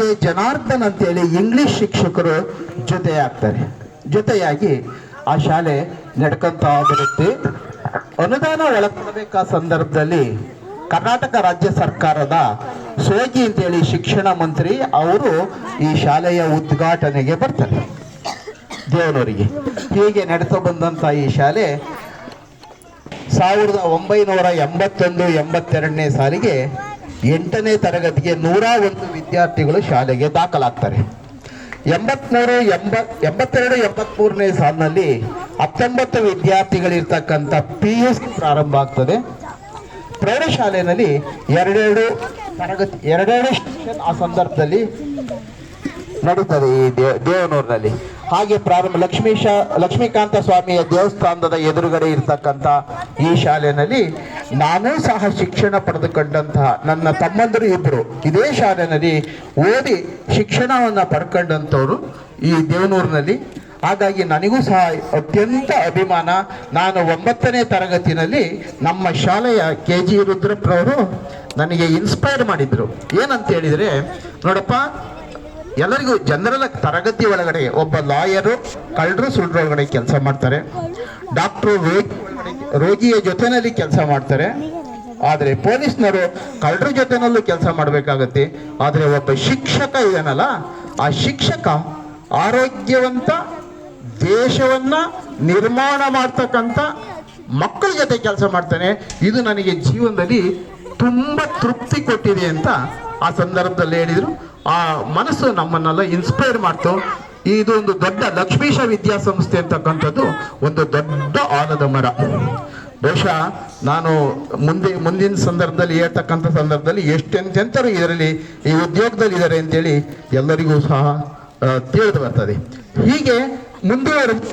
J Janardhan ಅಂತೇಳಿ English ಶಿಕ್ಷಕರು ಜೊತೆಯಾಗಿ ಆ ಶಾಲೆ ನಡ್ಕೊಂತ ಬರುತ್ತೆ. ಅನುದಾನ ಒಳಪಡಬೇಕಾದ ಸಂದರ್ಭದಲ್ಲಿ ಕರ್ನಾಟಕ ರಾಜ್ಯ ಸರ್ಕಾರದ ಸೋಗಿ ಅಂತೇಳಿ ಶಿಕ್ಷಣ ಮಂತ್ರಿ ಅವರು ಈ ಶಾಲೆಯ ಉದ್ಘಾಟನೆಗೆ ಬರ್ತಾರೆ ದೇವನೂರಿಗೆ. ಹೀಗೆ ನಡೆದು ಬಂದಂತ ಈ ಶಾಲೆ 1981-82ನೇ ಸಾಲಿಗೆ 8ನೇ ತರಗತಿಗೆ 101 ವಿದ್ಯಾರ್ಥಿಗಳು ಶಾಲೆಗೆ ದಾಖಲಾಗ್ತಾರೆ. 82-83ನೇ ಸಾಲಿನಲ್ಲಿ 19 ವಿದ್ಯಾರ್ಥಿಗಳಿರ್ತಕ್ಕಂಥ PUC ಪ್ರಾರಂಭ ಆಗ್ತದೆ. ಪ್ರೌಢಶಾಲೆಯಲ್ಲಿ ಎರಡೆರಡು ಸೆಕ್ಷನ್ ಆ ಸಂದರ್ಭದಲ್ಲಿ ನಡೀತದೆ ಈ ದೇವನೂರಿನಲ್ಲಿ. ಹಾಗೆ ಪ್ರಾರಂಭ ಲಕ್ಷ್ಮೀಕಾಂತ ಸ್ವಾಮಿಯ ದೇವಸ್ಥಾನದ ಎದುರುಗಡೆ ಇರ್ತಕ್ಕಂಥ ಈ ಶಾಲೆಯಲ್ಲಿ ನಾನೂ ಸಹ ಶಿಕ್ಷಣ ಪಡೆದುಕೊಂಡಂತಹ ನನ್ನ ತಮ್ಮಂದರು ಇಬ್ಬರು ಇದೇ ಶಾಲೆಯಲ್ಲಿ ಓದಿ ಶಿಕ್ಷಣವನ್ನು ಪಡ್ಕೊಂಡಂಥವ್ರು ಈ ದೇವನೂರಿನಲ್ಲಿ. ಹಾಗಾಗಿ ನನಗೂ ಸಹ ಅತ್ಯಂತ ಅಭಿಮಾನ. ನಾನು 9ನೇ ತರಗತಿನಲ್ಲಿ ನಮ್ಮ ಶಾಲೆಯ KG ರುದ್ರಪ್ಪರವರು ನನಗೆ ಇನ್ಸ್ಪೈರ್ ಮಾಡಿದ್ರು. ಏನಂತ ಹೇಳಿದರೆ, ನೋಡಪ್ಪ, ಎಲ್ಲರಿಗೂ ಜನರಲ್ ತರಗತಿ ಒಳಗಡೆ ಒಬ್ಬ ಲಾಯರು ಕಳ್ಳರು ಸುಳ್ಳು ಒಳಗಡೆ ಕೆಲಸ ಮಾಡ್ತಾರೆ, ಡಾಕ್ಟ್ರು ರೋಗಿಯ ಜೊತೆಯಲ್ಲಿ ಕೆಲಸ ಮಾಡ್ತಾರೆ, ಆದರೆ ಪೊಲೀಸ್ನವರು ಕಳ್ಳರ ಜೊತೆನಲ್ಲೂ ಕೆಲಸ ಮಾಡಬೇಕಾಗತ್ತೆ. ಆದರೆ ಒಬ್ಬ ಶಿಕ್ಷಕ ಇದನ್ನಲ್ಲ, ಆ ಶಿಕ್ಷಕ ಆರೋಗ್ಯವಂತ ದೇಶವನ್ನ ನಿರ್ಮಾಣ ಮಾಡ್ತಕ್ಕಂಥ ಮಕ್ಕಳ ಜೊತೆ ಕೆಲಸ ಮಾಡ್ತಾನೆ. ಇದು ನನಗೆ ಜೀವನದಲ್ಲಿ ತುಂಬ ತೃಪ್ತಿ ಕೊಟ್ಟಿದೆ ಅಂತ ಆ ಸಂದರ್ಭದಲ್ಲಿ ಹೇಳಿದರು. ಆ ಮನಸ್ಸು ನಮ್ಮನ್ನೆಲ್ಲ ಇನ್ಸ್ಪೈರ್ ಮಾಡ್ತು. ಇದು ಒಂದು ದೊಡ್ಡ ಲಕ್ಷ್ಮೀಶ ವಿದ್ಯಾಸಂಸ್ಥೆ ಅಂತಕ್ಕಂಥದ್ದು ಒಂದು ದೊಡ್ಡ ಆಲದ ಮರ. ಬಹುಶಃ ನಾನು ಮುಂದಿನ ಸಂದರ್ಭದಲ್ಲಿ ಹೇಳ್ತಕ್ಕಂಥ ಸಂದರ್ಭದಲ್ಲಿ ಎಷ್ಟೆಂತೆಂಥರು ಇದರಲ್ಲಿ ಈ ಉದ್ಯೋಗದಲ್ಲಿ ಇದ್ದಾರೆ ಅಂತೇಳಿ ಎಲ್ಲರಿಗೂ ಸಹ ತಿಳಿದು ಬರ್ತದೆ. ಹೀಗೆ ಮುಂದುವರೆದು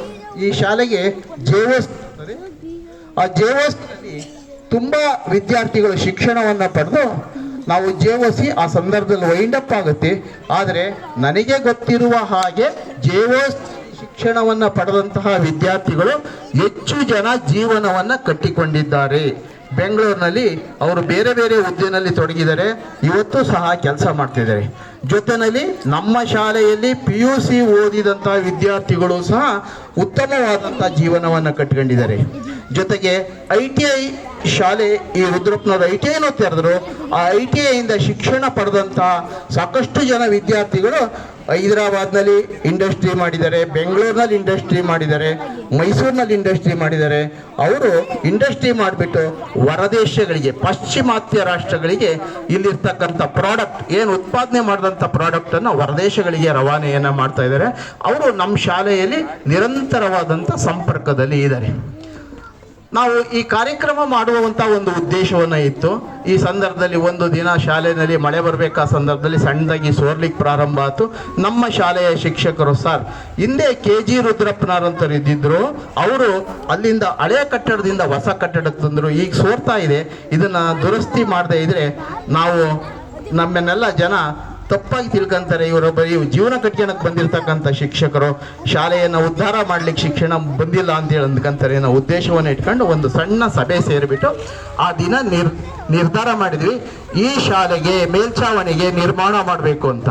ಈ ಶಾಲೆಗೆ ಜೆಒಎಸ್ ಆ ಜೆಒಎಸ್ನಲ್ಲಿ ತುಂಬ ವಿದ್ಯಾರ್ಥಿಗಳು ಶಿಕ್ಷಣವನ್ನು ಪಡೆದು ನಾವು ಜೆಒಸಿ ಆ ಸಂದರ್ಭದಲ್ಲಿ ವೈಂಡಪ್ ಆಗುತ್ತೆ. ಆದರೆ ನನಗೆ ಗೊತ್ತಿರುವ ಹಾಗೆ ಜೆಒಎಸ್ ಶಿಕ್ಷಣವನ್ನು ಪಡೆದಂತಹ ವಿದ್ಯಾರ್ಥಿಗಳು ಹೆಚ್ಚು ಜನ ಜೀವನವನ್ನು ಕಟ್ಟಿಕೊಂಡಿದ್ದಾರೆ. ಬೆಂಗಳೂರಿನಲ್ಲಿ ಅವರು ಬೇರೆ ಬೇರೆ ಹುದ್ದೆಯಲ್ಲಿ ತೊಡಗಿದ್ದಾರೆ, ಇವತ್ತು ಸಹ ಕೆಲಸ ಮಾಡ್ತಿದ್ದಾರೆ. ಜೊತೆಯಲ್ಲಿ ನಮ್ಮ ಶಾಲೆಯಲ್ಲಿ PUC ಓದಿದಂತಹ ವಿದ್ಯಾರ್ಥಿಗಳು ಸಹ ಉತ್ತಮವಾದಂಥ ಜೀವನವನ್ನು ಕಟ್ಕೊಂಡಿದ್ದಾರೆ. ಜೊತೆಗೆ ITI ಶಾಲೆ ಈ ರುದ್ರಪ್ಪನವರು ITIನೂ ತೆರೆದ್ರು. ಆ ITIಯಿಂದ ಶಿಕ್ಷಣ ಪಡೆದಂಥ ಸಾಕಷ್ಟು ಜನ ವಿದ್ಯಾರ್ಥಿಗಳು ಹೈದರಾಬಾದ್ನಲ್ಲಿ ಇಂಡಸ್ಟ್ರಿ ಮಾಡಿದ್ದಾರೆ, ಬೆಂಗಳೂರಿನಲ್ಲಿ ಇಂಡಸ್ಟ್ರಿ ಮಾಡಿದ್ದಾರೆ, ಮೈಸೂರಿನಲ್ಲಿ ಇಂಡಸ್ಟ್ರಿ ಮಾಡಿದ್ದಾರೆ. ಅವರು ಇಂಡಸ್ಟ್ರಿ ಮಾಡಿಬಿಟ್ಟು ಹೊರದೇಶಗಳಿಗೆ, ಪಾಶ್ಚಿಮಾತ್ಯ ರಾಷ್ಟ್ರಗಳಿಗೆ ಇಲ್ಲಿರ್ತಕ್ಕಂಥ ಪ್ರಾಡಕ್ಟ್ ಏನು ಉತ್ಪಾದನೆ ಮಾಡಿದಂಥ ಪ್ರಾಡಕ್ಟನ್ನು ಹೊರದೇಶಗಳಿಗೆ ರವಾನೆಯನ್ನು ಮಾಡ್ತಾ ಇದ್ದಾರೆ. ಅವರು ನಮ್ಮ ಶಾಲೆಯಲ್ಲಿ ನಿರಂತರವಾದಂಥ ಸಂಪರ್ಕದಲ್ಲಿ ಇದ್ದಾರೆ. ನಾವು ಈ ಕಾರ್ಯಕ್ರಮ ಮಾಡುವಂಥ ಒಂದು ಉದ್ದೇಶವನ್ನು ಇತ್ತು. ಈ ಸಂದರ್ಭದಲ್ಲಿ ಒಂದು ದಿನ ಶಾಲೆಯಲ್ಲಿ ಮಳೆ ಬರಬೇಕಾದ ಸಂದರ್ಭದಲ್ಲಿ ಸಣ್ಣದಾಗಿ ಸೋರ್ಲಿಕ್ಕೆ ಪ್ರಾರಂಭ ಆಯಿತು. ನಮ್ಮ ಶಾಲೆಯ ಶಿಕ್ಷಕರು ಸರ್ ಹಿಂದೆ KG ರುದ್ರಪ್ಪನವರಂತರು ಇದ್ದಿದ್ರು, ಅವರು ಅಲ್ಲಿಂದ ಹಳೆಯ ಕಟ್ಟಡದಿಂದ ಹೊಸ ಕಟ್ಟಡಕ್ಕೆ ತಂದರು. ಈಗ ಸೋರ್ತಾ ಇದೆ, ಇದನ್ನು ದುರಸ್ತಿ ಮಾಡದೇ ಇದ್ರೆ ನಾವು ನಮ್ಮನ್ನೆಲ್ಲ ಜನ ತಪ್ಪಾಗಿ ತಿಳ್ಕೊಂತಾರೆ. ಇವರೊಬ್ಬ ಜೀವನ ಕಟ್ಕೊಳಕ್ಕೆ ಬಂದಿರತಕ್ಕಂಥ ಶಿಕ್ಷಕರು ಶಾಲೆಯನ್ನು ಉದ್ಧಾರ ಮಾಡ್ಲಿಕ್ಕೆ ಶಿಕ್ಷಣ ಬಂದಿಲ್ಲ ಅಂತೇಳಿ ಅಂದ್ಕೊಂತಾರೆ. ನಾವು ಉದ್ದೇಶವನ್ನು ಇಟ್ಕೊಂಡು ಒಂದು ಸಣ್ಣ ಸಭೆ ಸೇರಿಬಿಟ್ಟು ಆ ದಿನ ನಿರ್ಧಾರ ಮಾಡಿದ್ವಿ, ಈ ಶಾಲೆಗೆ ಮೇಲ್ಛಾವಣಿಗೆ ನಿರ್ಮಾಣ ಮಾಡಬೇಕು ಅಂತ.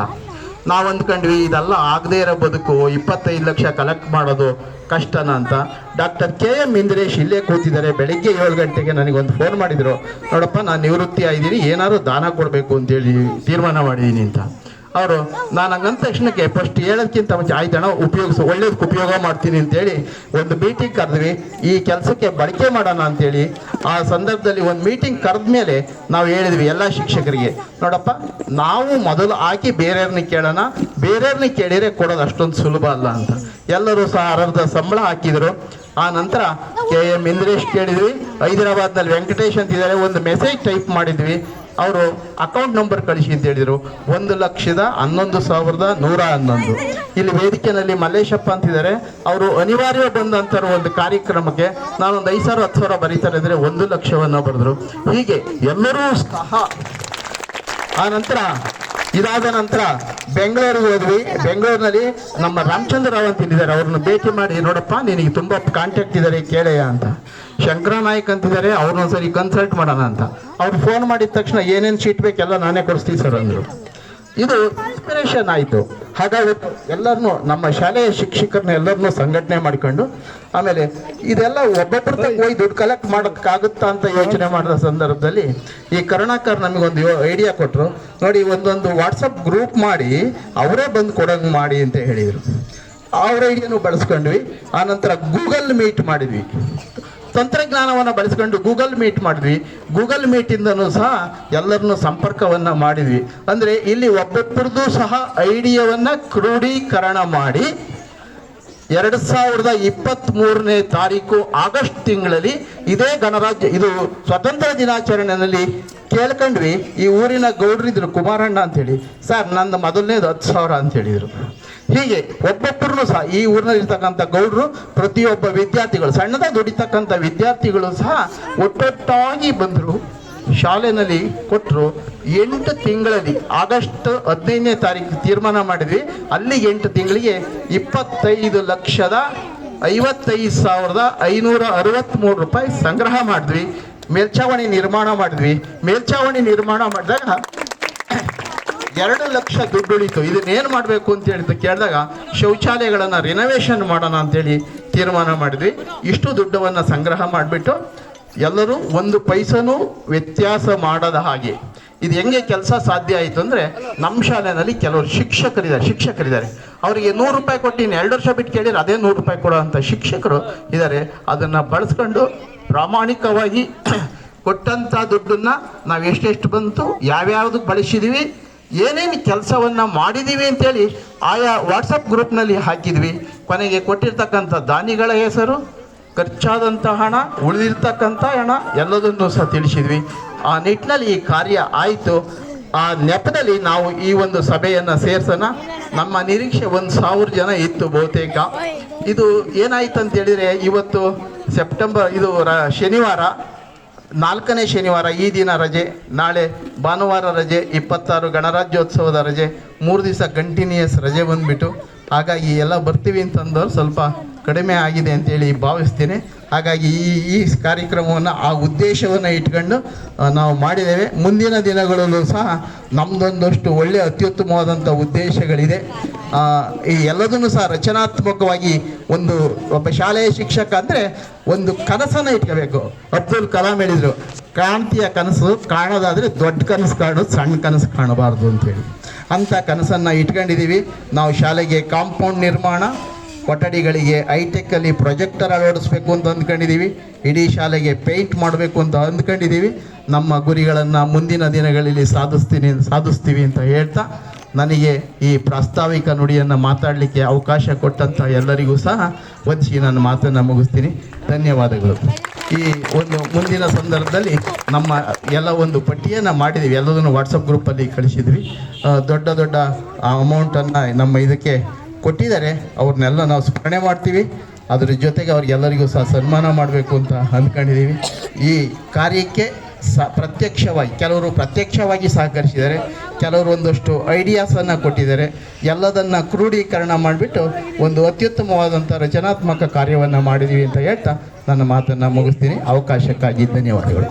ನಾವು ಅಂದ್ಕೊಂಡ್ವಿ ಇದೆಲ್ಲ ಆಗದೇ ಇರೋ ಬದುಕು, 25 ಲಕ್ಷ ಕಲೆಕ್ಟ್ ಮಾಡೋದು ಕಷ್ಟನ ಅಂತ. ಡಾಕ್ಟರ್ KM ಇಂದ್ರೇಶ್ ಇಲ್ಲೇ ಕೂತಿದ್ದಾರೆ. ಬೆಳಿಗ್ಗೆ 7 ಗಂಟೆಗೆ ನನಗೊಂದು ಫೋನ್ ಮಾಡಿದರು, ನೋಡಪ್ಪ ನಾನು ನಿವೃತ್ತಿ ಆಗಿದ್ದೀನಿ, ಏನಾದ್ರು ದಾನ ಕೊಡಬೇಕು ಅಂತೇಳಿ ತೀರ್ಮಾನ ಮಾಡಿದ್ದೀನಿ ಅಂತ. ಅವರು ನಾನು ಹಂಗಂದ ತಕ್ಷಣಕ್ಕೆ ಫಸ್ಟ್ ಹೇಳೋದಕ್ಕಿಂತ ಮುಂಚೆ ಆಯ್ತಣ್ಣ ಒಳ್ಳೇದಕ್ಕೆ ಉಪಯೋಗ ಮಾಡ್ತೀನಿ ಅಂತೇಳಿ ಒಂದು ಮೀಟಿಂಗ್ ಕರೆದ್ವಿ. ಈ ಕೆಲಸಕ್ಕೆ ಬಳಕೆ ಮಾಡೋಣ ಅಂತೇಳಿ ಆ ಸಂದರ್ಭದಲ್ಲಿ ಒಂದು ಮೀಟಿಂಗ್ ಕರೆದ ಮೇಲೆ ನಾವು ಹೇಳಿದ್ವಿ ಎಲ್ಲ ಶಿಕ್ಷಕರಿಗೆ, ನೋಡಪ್ಪ ನಾವು ಮೊದಲು ಹಾಕಿ ಬೇರೆಯವ್ರನ್ನ ಕೇಳೋಣ, ಬೇರೆಯವ್ರನ್ನ ಕೇಳಿದರೆ ಕೊಡೋದು ಅಷ್ಟೊಂದು ಸುಲಭ ಅಲ್ಲ ಅಂತ. ಎಲ್ಲರೂ ಸಹ ಅರ್ಧ ಸಂಬಳ ಹಾಕಿದರು. ಆ ನಂತರ KM ಇಂದ್ರೇಶ್ ಕೇಳಿದ್ವಿ, ಹೈದರಾಬಾದ್ನಲ್ಲಿ ವೆಂಕಟೇಶ್ ಅಂತಿದ್ದಾರೆ, ಒಂದು ಮೆಸೇಜ್ ಟೈಪ್ ಮಾಡಿದ್ವಿ. ಅವರು ಅಕೌಂಟ್ ನಂಬರ್ ಕಳಿಸಿ ಅಂತ ಹೇಳಿದರು. 1,11,111. ಇಲ್ಲಿ ವೇದಿಕೆಯಲ್ಲಿ ಮಲ್ಲೇಶಪ್ಪ ಅಂತಿದ್ದಾರೆ, ಅವರು ಅನಿವಾರ್ಯ ಬಂದಂತರ ಒಂದು ಕಾರ್ಯಕ್ರಮಕ್ಕೆ ನಾನೊಂದು 5,000 10,000 ಬರೀತಾರೆ ಅಂದರೆ 1 ಲಕ್ಷವನ್ನು ಬರೆದ್ರು. ಹೀಗೆ ಎಲ್ಲರೂ ಸಹ ಆ ನಂತರ ಇದಾದ ನಂತರ ಬೆಂಗಳೂರಿಗೆ ಹೋದ್ವಿ. ಬೆಂಗಳೂರಿನಲ್ಲಿ ನಮ್ಮ ರಾಮಚಂದ್ರ ರಾವ್ ಅಂತ ಇದ್ದಾರೆ, ಅವ್ರನ್ನ ಭೇಟಿ ಮಾಡಿ, ನೋಡಪ್ಪ ನಿನಗೆ ತುಂಬ ಕಾಂಟ್ಯಾಕ್ಟ್ ಇದ್ದಾರೆ ಕೇಳೆಯ ಅಂತ. ಶಂಕರ ನಾಯ್ಕ್ ಅಂತಿದ್ದಾರೆ, ಅವ್ರನ್ನೊಂದ್ಸರಿ ಕನ್ಸಲ್ಟ್ ಮಾಡೋಣ ಅಂತ. ಅವ್ರು ಫೋನ್ ಮಾಡಿದ ತಕ್ಷಣ ಏನೇನು ಶೀಟ್ ಬೇಕೆಲ್ಲ ನಾನೇ ಕೊಡಿಸ್ತೀವಿ ಸರ್ ಅಂದರು. ಇದು ಇನ್ಸ್ಪಿರೇಷನ್ ಆಯಿತು. ಹಾಗಾಗಿ ಎಲ್ಲರನ್ನೂ ನಮ್ಮ ಶಾಲೆಯ ಶಿಕ್ಷಕರನ್ನ ಎಲ್ಲರನ್ನೂ ಸಂಘಟನೆ ಮಾಡಿಕೊಂಡು ಆಮೇಲೆ ಇದೆಲ್ಲ ಒಬ್ಬೊಬ್ಬರ ಹೋಗಿ ದುಡ್ಡು ಕಲೆಕ್ಟ್ ಮಾಡೋಕ್ಕಾಗುತ್ತಾ ಅಂತ ಯೋಚನೆ ಮಾಡಿದ ಸಂದರ್ಭದಲ್ಲಿ ಈ ಕರುಣಾಕರ್ ನಮಗೊಂದು ಐಡಿಯಾ ಕೊಟ್ಟರು. ನೋಡಿ, ಒಂದೊಂದು ವಾಟ್ಸಪ್ ಗ್ರೂಪ್ ಮಾಡಿ ಅವರೇ ಬಂದು ಕೊಡೋಂಗೆ ಮಾಡಿ ಅಂತ ಹೇಳಿದರು. ಅವ್ರ ಐಡಿಯಾನು ಬಳಸ್ಕೊಂಡ್ವಿ. ಆನಂತರ ಗೂಗಲ್ ಮೀಟ್ ಮಾಡಿದ್ವಿ. ತಂತ್ರಜ್ಞಾನವನ್ನು ಬಳಸ್ಕೊಂಡು ಗೂಗಲ್ ಮೀಟ್ ಮಾಡಿದ್ವಿ. ಗೂಗಲ್ ಮೀಟಿಂದನೂ ಸಹ ಎಲ್ಲರನ್ನೂ ಸಂಪರ್ಕವನ್ನು ಮಾಡಿದ್ವಿ. ಅಂದರೆ ಇಲ್ಲಿ ಒಬ್ಬೊಬ್ಬರದ್ದು ಸಹ ಐಡಿಯಾವನ್ನು ಕ್ರೋಢೀಕರಣ ಮಾಡಿ 2023ನೇ ತಾರೀಕು ಆಗಸ್ಟ್ ತಿಂಗಳಲ್ಲಿ ಇದೇ ಇದು ಸ್ವತಂತ್ರ ದಿನಾಚರಣೆಯಲ್ಲಿ ಕೇಳ್ಕೊಂಡ್ವಿ. ಈ ಊರಿನ ಗೌಡ್ರಿದ್ರು ಕುಮಾರಣ್ಣ ಅಂತೇಳಿ, ಸರ್ ನಂದು ಮೊದಲನೇದು 10,000 ಅಂತ ಹೇಳಿದರು. ಹೀಗೆ ಒಬ್ಬೊಬ್ಬರನ್ನು ಸಹ ಈ ಊರಿನಲ್ಲಿರ್ತಕ್ಕಂಥ ಗೌಡ್ರು, ಪ್ರತಿಯೊಬ್ಬ ವಿದ್ಯಾರ್ಥಿಗಳು, ಸಣ್ಣದಾಗಿ ದುಡಿತಕ್ಕಂಥ ವಿದ್ಯಾರ್ಥಿಗಳು ಸಹ ಒಟ್ಟೊಟ್ಟಾಗಿ ಬಂದರು, ಶಾಲೆಯಲ್ಲಿ ಕೊಟ್ಟರು. 8 ತಿಂಗಳಲ್ಲಿ ಆಗಸ್ಟ್ 15ನೇ ತಾರೀಕು ತೀರ್ಮಾನ ಮಾಡಿದ್ವಿ. ಅಲ್ಲಿ 8 ತಿಂಗಳಿಗೆ 25,55,563 ರೂಪಾಯಿ ಸಂಗ್ರಹ ಮಾಡಿದ್ವಿ. ಮೇಲ್ಛಾವಣಿ ನಿರ್ಮಾಣ ಮಾಡಿದ್ವಿ. ಮೇಲ್ಛಾವಣಿ ನಿರ್ಮಾಣ ಮಾಡಿದಾಗ 2 ಲಕ್ಷ ದುಡ್ಡು ಉಳಿತು. ಇದನ್ನೇನು ಮಾಡಬೇಕು ಅಂತ ಕೇಳಿದಾಗ ಶೌಚಾಲಯಗಳನ್ನು ರಿನೋವೇಷನ್ ಮಾಡೋಣ ಅಂತೇಳಿ ತೀರ್ಮಾನ ಮಾಡಿದ್ವಿ. ಇಷ್ಟು ದುಡ್ಡನ್ನು ಸಂಗ್ರಹ ಮಾಡಿಬಿಟ್ಟು ಎಲ್ಲರೂ 1 ಪೈಸನೂ ವ್ಯತ್ಯಾಸ ಮಾಡದ ಹಾಗೆ ಇದು ಹೆಂಗೆ ಕೆಲಸ ಸಾಧ್ಯ ಆಯಿತು ಅಂದರೆ, ನಮ್ಮ ಶಾಲೆಯಲ್ಲಿ ಕೆಲವರು ಶಿಕ್ಷಕರಿದ್ದಾರೆ. ಅವರಿಗೆ 100 ರೂಪಾಯಿ ಕೊಟ್ಟು 2 ವರ್ಷ ಬಿಟ್ಟು ಕೇಳಿದ್ರೆ ಅದೇ 100 ರೂಪಾಯಿ ಕೊಡೋ ಅಂಥ ಶಿಕ್ಷಕರು ಇದ್ದಾರೆ. ಅದನ್ನು ಬಳಸ್ಕೊಂಡು ಪ್ರಾಮಾಣಿಕವಾಗಿ ಕೊಟ್ಟಂಥ ದುಡ್ಡನ್ನು ನಾವು ಎಷ್ಟೆಷ್ಟು ಬಂತು, ಯಾವ್ಯಾವುದಕ್ಕೆ ಬಳಸಿದ್ದೀವಿ, ಏನೇನು ಕೆಲಸವನ್ನು ಮಾಡಿದ್ದೀವಿ ಅಂತೇಳಿ ಆಯಾ ವಾಟ್ಸಪ್ ಗ್ರೂಪ್ನಲ್ಲಿ ಹಾಕಿದ್ವಿ. ಕೊನೆಗೆ ಕೊಟ್ಟಿರ್ತಕ್ಕಂಥ ದಾನಿಗಳ ಹೆಸರು, ಖರ್ಚಾದಂಥ ಹಣ, ಉಳಿದಿರ್ತಕ್ಕಂಥ ಹಣ ಎಲ್ಲದನ್ನೂ ಸಹ ತಿಳಿಸಿದ್ವಿ. ಆ ನಿಟ್ಟಿನಲ್ಲಿ ಈ ಕಾರ್ಯ ಆಯಿತು. ಆ ನೆಪದಲ್ಲಿ ನಾವು ಈ ಒಂದು ಸಭೆಯನ್ನು ಸೇರಿಸೋಣ. ನಮ್ಮ ನಿರೀಕ್ಷೆ 1,000 ಜನ ಇತ್ತು ಬಹುತೇಕ. ಇದು ಏನಾಯ್ತು ಅಂತ ಹೇಳಿದರೆ, ಇವತ್ತು ಸೆಪ್ಟೆಂಬರ್ ಶನಿವಾರ, 4ನೇ ಶನಿವಾರ, ಈ ದಿನ ರಜೆ, ನಾಳೆ ಭಾನುವಾರ ರಜೆ, 26 ಗಣರಾಜ್ಯೋತ್ಸವದ ರಜೆ, 3 ದಿವಸ ಕಂಟಿನ್ಯೂಯಸ್ ರಜೆ ಬಂದುಬಿಟ್ಟು, ಹಾಗಾಗಿ ಎಲ್ಲ ಬರ್ತೀವಿ ಅಂತಂದವ್ರು ಸ್ವಲ್ಪ ಕಡಿಮೆ ಆಗಿದೆ ಅಂತೇಳಿ ಭಾವಿಸ್ತೀನಿ. ಹಾಗಾಗಿ ಈ ಕಾರ್ಯಕ್ರಮವನ್ನು ಆ ಉದ್ದೇಶವನ್ನು ಇಟ್ಕೊಂಡು ನಾವು ಮಾಡಿದ್ದೇವೆ. ಮುಂದಿನ ದಿನಗಳಲ್ಲೂ ಸಹ ನಮ್ಮದೊಂದಷ್ಟು ಒಳ್ಳೆಯ ಅತ್ಯುತ್ತಮವಾದಂಥ ಉದ್ದೇಶಗಳಿದೆ. ಈ ಎಲ್ಲದನ್ನು ಸಹ ರಚನಾತ್ಮಕವಾಗಿ ಒಬ್ಬ ಶಾಲೆಯ ಶಿಕ್ಷಕ ಅಂದರೆ ಒಂದು ಕನಸನ್ನು ಇಟ್ಕೋಬೇಕು. ಅಬ್ದುಲ್ ಕಲಾಂ ಹೇಳಿದರು, ಕ್ರಾಂತಿಯ ಕನಸು ಕಾಣೋದಾದರೆ ದೊಡ್ಡ ಕನಸು ಕಾಣೋದು, ಸಣ್ಣ ಕನಸು ಕಾಣಬಾರ್ದು ಅಂತೇಳಿ. ಅಂಥ ಕನಸನ್ನು ಇಟ್ಕೊಂಡಿದ್ದೀವಿ. ನಾವು ಶಾಲೆಗೆ ಕಾಂಪೌಂಡ್ ನಿರ್ಮಾಣ, ಕೊಠಡಿಗಳಿಗೆ ಹೈಟೆಕ್ಕಲ್ಲಿ ಪ್ರೊಜೆಕ್ಟರ್ ಅಳವಡಿಸ್ಬೇಕು ಅಂತ ಅಂದ್ಕೊಂಡಿದ್ದೀವಿ. ಇಡೀ ಶಾಲೆಗೆ ಪೇಂಟ್ ಮಾಡಬೇಕು ಅಂತ ಅಂದ್ಕೊಂಡಿದ್ದೀವಿ. ನಮ್ಮ ಗುರಿಗಳನ್ನು ಮುಂದಿನ ದಿನಗಳಲ್ಲಿ ಸಾಧಿಸ್ತೀವಿ ಅಂತ ಹೇಳ್ತಾ, ನನಗೆ ಈ ಪ್ರಾಸ್ತಾವಿಕ ನುಡಿಯನ್ನು ಮಾತಾಡಲಿಕ್ಕೆ ಅವಕಾಶ ಕೊಟ್ಟಂಥ ಎಲ್ಲರಿಗೂ ಸಹ ವಂದಿಸಿ ನನ್ನ ಮಾತನ್ನು ಮುಗಿಸ್ತೀನಿ. ಧನ್ಯವಾದಗಳು. ಈ ಒಂದು ಮುಂದಿನ ಸಂದರ್ಭದಲ್ಲಿ ನಮ್ಮ ಎಲ್ಲ ಒಂದು ಪಟ್ಟಿಯನ್ನು ಮಾಡಿದ್ದೀವಿ, ಎಲ್ಲದನ್ನು ವಾಟ್ಸಪ್ ಗ್ರೂಪಲ್ಲಿ ಕಳಿಸಿದ್ವಿ. ದೊಡ್ಡ ದೊಡ್ಡ ಅಮೌಂಟನ್ನು ನಮ್ಮ ಇದಕ್ಕೆ ಕೊಟ್ಟಿದ್ದಾರೆ. ಅವ್ರನ್ನೆಲ್ಲ ನಾವು ಸ್ಮರಣೆ ಮಾಡ್ತೀವಿ. ಅದ್ರ ಜೊತೆಗೆ ಅವ್ರಿಗೆಲ್ಲರಿಗೂ ಸಹ ಸನ್ಮಾನ ಮಾಡಬೇಕು ಅಂತ ಅಂದ್ಕೊಂಡಿದ್ದೀವಿ. ಈ ಕಾರ್ಯಕ್ಕೆ ಕೆಲವರು ಪ್ರತ್ಯಕ್ಷವಾಗಿ ಸಹಕರಿಸಿದ್ದಾರೆ, ಕೆಲವರು ಒಂದಷ್ಟು ಐಡಿಯಾಸನ್ನು ಕೊಟ್ಟಿದ್ದಾರೆ. ಎಲ್ಲದನ್ನು ಕ್ರೋಢೀಕರಣ ಮಾಡಿಬಿಟ್ಟು ಒಂದು ಅತ್ಯುತ್ತಮವಾದಂಥ ರಚನಾತ್ಮಕ ಕಾರ್ಯವನ್ನು ಮಾಡಿದ್ದೀವಿ ಅಂತ ಹೇಳ್ತಾ ನನ್ನ ಮಾತನ್ನು ಮುಗಿಸ್ತೀನಿ. ಅವಕಾಶಕ್ಕಾಗಿ ಧನ್ಯವಾದಗಳು.